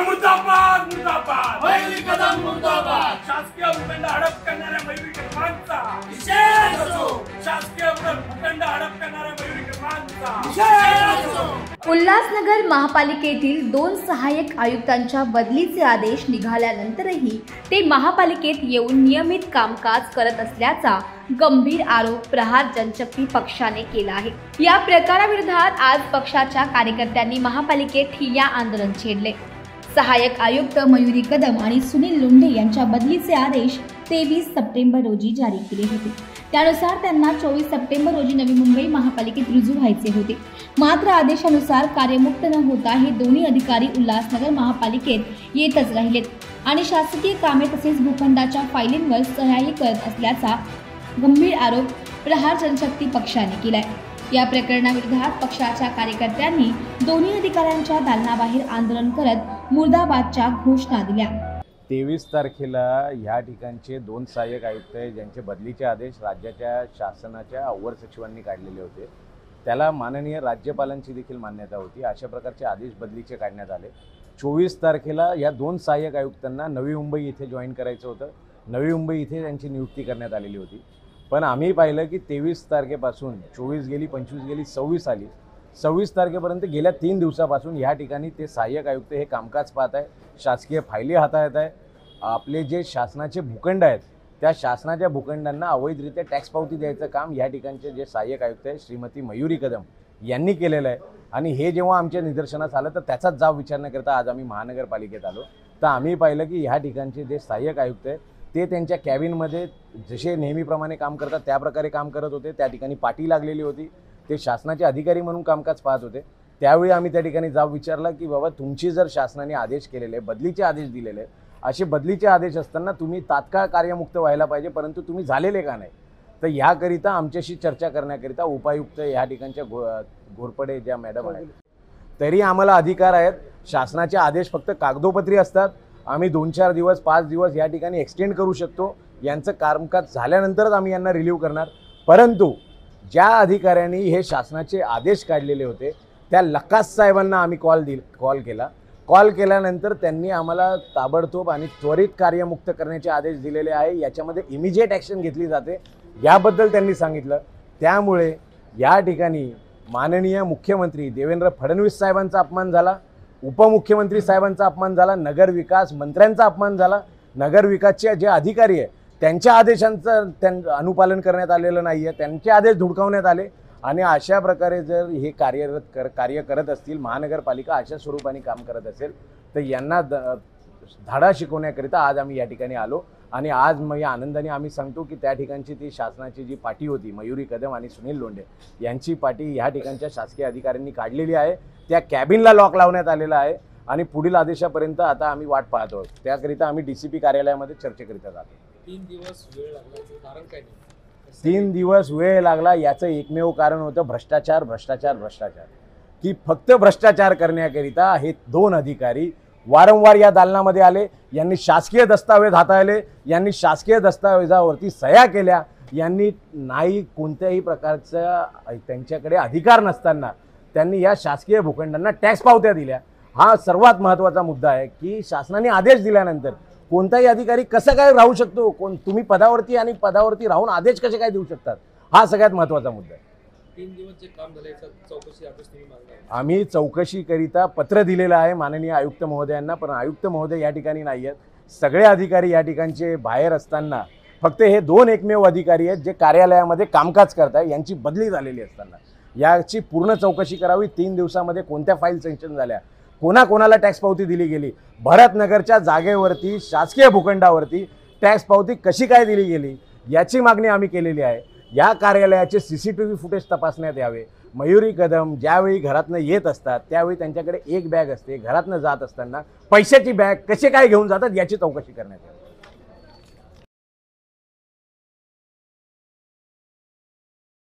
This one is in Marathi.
मुर्दाबाद मुर्दाबाद मयुरी कदम मुर्दाबाद शासकीय भूखंड हडप करणाऱ्या मयुरी कदमांचा विशेष असो शासकीय भूखंड हडप करणाऱ्या मयुरी कदमांचा विशेष असो। उल्हासनगर महापालिकेतील 2 सहाय्यक आयुक्तांच्या बदलीचे आदेश निघाल्यानंतरही ते महापालिकेत येऊन नियमित कामकाज करत असल्याचा गंभीर आरोप प्रहार जनशक्ती पक्षाने केला आहे। या प्रकाराविरोधात आज पक्षाच्या कार्यकर्त्यांनी महापालिकेत ठिय्या आंदोलन छेडले। सहाय्यक आयुक्त मयुरी कदम आणि सुनील लोंढे यांच्या बदलीचे आदेश 23 सप्टेंबर रोजी जारी केले होते। त्यानुसार त्यांना 24 सप्टेंबर रोजी नवी मुंबई महापालिकेत रुजू व्हायचे होते। मात्र आदेशानुसार कार्यमुक्त न होता हे दोन्ही अधिकारी उल्हासनगर महापालिकेत येतच राहिलेत आणि शासकीय कामे तसेच भूखंडाच्या फायलींवर सह्याही करत असल्याचा गंभीर आरोप प्रहार जनशक्ती पक्षाने केलाय। या प्रकरणाविरोधात पक्षाच्या कार्यकर्त्यांनी दोन्ही अधिकाऱ्यांच्या दालनाबाहेर आंदोलन करत मुर्दाबादच्या घोषणा दिल्या। 23 तारखेला ह्या ठिकाणचे 2 सहाय्यक आयुक्त ज्यांचे बदलीचे आदेश राज्याच्या शासनाच्या अवर सचिवांनी काढलेले होते, त्याला माननीय राज्यपालांची देखील मान्यता होती। अशा प्रकारचे आदेश बदलीचे काढण्यात आले। 24 तारखेला या 2 सहाय्यक आयुक्तांना नवी मुंबई येथे जॉईन करायचं होतं। नवी मुंबई येथे त्यांची नियुक्ती करण्यात आलेली होती, पण आम्ही पाहिलं की 23 तारखेपासून 24 गेली, 25 गेली, 26 आली, 26 तारखेपर्यंत गेल्या 3 दिवसापासून ह्या ठिकाणी ते सहाय्यक आयुक्त हे कामकाज पाहत आहे, शासकीय फायली हाताळत आहे। आपले जे शासनाचे भूखंड आहेत त्या शासनाच्या भूखंडांना अवैधरित्या टॅक्स पावती द्यायचं काम या ठिकाणचे जे सहाय्यक आयुक्त आहेत श्रीमती मयुरी कदम यांनी केलेलं आहे। आणि हे जेव्हा आमच्या निदर्शनास आलं तर त्याचाच जाब विचारण्याकरता आज आम्ही महानगरपालिकेत आलो। तर आम्ही पाहिलं की ह्या ठिकाणचे जे सहाय्यक आयुक्त आहेत ते त्यांच्या कॅबिनमध्ये जसे नेहमीप्रमाणे काम करतात त्या प्रकारे काम करत होते। त्या ठिकाणी पाटी लागलेली होती, ते शासनाचे अधिकारी म्हणून कामकाज पाहत होते। त्यावेळी आम्ही त्या ठिकाणी जाब विचारला की बाबा तुमची जर शासनाने आदेश केलेले, बदलीचे आदेश दिलेले, असे बदलीचे आदेश असताना तुम्ही तात्काळ कार्यमुक्त व्हायला पाहिजे, परंतु तुम्ही झालेले का नाही? तर याकरिता आमच्याशी चर्चा करण्याकरिता उपायुक्त ह्या ठिकाणच्या घोरपडे ज्या मॅडम आहेत, तरी आम्हाला अधिकार आहेत। शासनाचे आदेश फक्त कागदोपत्री असतात। आम्ही 2-4 दिवस 5 दिवस या ठिकाणी एक्सटेंड करू शकतो। यांचं कामकाज झाल्यानंतरच आम्ही यांना रिलीव्ह करणार। परंतु ज्या अधिकाऱ्यांनी हे शासनाचे आदेश काढलेले होते त्या लकास साहेबांना आम्ही कॉल केल्यानंतर त्यांनी आम्हाला ताबडतोब आणि त्वरित कार्यमुक्त करण्याचे आदेश दिलेले आहे। याच्यामध्ये इमिजिएट ॲक्शन घेतली जाते याबद्दल त्यांनी सांगितलं। त्यामुळे या ठिकाणी माननीय मुख्यमंत्री देवेंद्र फडणवीस साहेबांचा अपमान झाला, उपमुख्यमंत्री साहेबांचा अपमान झाला, नगरविकास मंत्र्यांचा अपमान झाला। नगरविकासचे जे अधिकारी आहे त्यांच्या आदेशांचं अनुपालन करण्यात आलेलं नाही आहे, त्यांचे आदेश धुडकावण्यात आले। आणि अशा प्रकारे जर हे कार्य करत असतील, महानगरपालिका अशा स्वरूपाने काम करत असेल तर यांना धाडा शिकवण्याकरिता आज आम्ही या ठिकाणी आलो। आणि आज मग या आनंदाने आम्ही सांगतो की त्या ठिकाणची ती शासनाची जी पाटी होती मयुरी कदम आणि सुनील लोंढे यांची पाटी ह्या ठिकाणच्या शासकीय अधिकाऱ्यांनी काढलेली आहे। त्या कॅबिनला लॉक लावण्यात आलेला आहे आणि पुढील आदेशापर्यंत आता आम्ही वाट पाहत आहोत। त्याकरिता आम्ही DCP कार्यालयामध्ये चर्चेकरिता जातो। 3 दिवस वेळ लागण्याचं कारण काय नाही? 3 दिवस वेळ लागला याचं एकमेव कारण होतं भ्रष्टाचार, की फक्त भ्रष्टाचार करण्याकरिता हे 2 अधिकारी वारंवार या दालनामध्ये आले। यांनी शासकीय दस्तावेज हाताळले, यांनी शासकीय दस्तावेजावरती सह्या केल्या, यांनी नाही कोणत्याही प्रकारचा त्यांच्याकडे अधिकार नसताना त्यांनी या शासकीय भूखंडांना टॅक्स पावत्या दिल्या। हा सर्वात महत्त्वाचा मुद्दा आहे की शासनाने आदेश दिल्यानंतर कोणताही अधिकारी कसं काय राहू शकतो, तुम्ही पदावरती राहून आदेश कसे काय देऊ शकतात, हा सगळ्यात महत्त्वाचा मुद्दा आहे। 3 दिवस जे काम झालं याचा चौकशी आदेश तुम्ही मागणार? आम्ही चौकशीकरिता पत्र दिलेलं आहे माननीय आयुक्त महोदयांना, पण आयुक्त महोदय या ठिकाणी नाही आहेत। सगळे अधिकारी या ठिकाणचे बाहेर असताना फक्त हे 2 एकमेव अधिकारी आहेत जे कार्यालयामध्ये कामकाज करतात, यांची बदली झालेली असताना याची पूर्ण चौकशी करावी। 3 दिवसामध्ये कोणत्या फाईल सँक्शन झाल्या, कोणाकोणाला टॅक्स पावती दिली गेली, भरतनगरच्या जागेवरती शासकीय भूखंडावरती टॅक्स पावती कशी काय दिली गेली याची मागणी आम्ही केलेली आहे। या कार्यालयाचे CCTV फुटेज तपासण्यात यावे। मयुरी कदम ज्यावेळी घरातनं येत असतात त्यावेळी त्यांच्याकडे एक बॅग असते, घरातनं जात असताना पैशाची बॅग कसे काय घेऊन जातात याची चौकशी करण्यात यावी।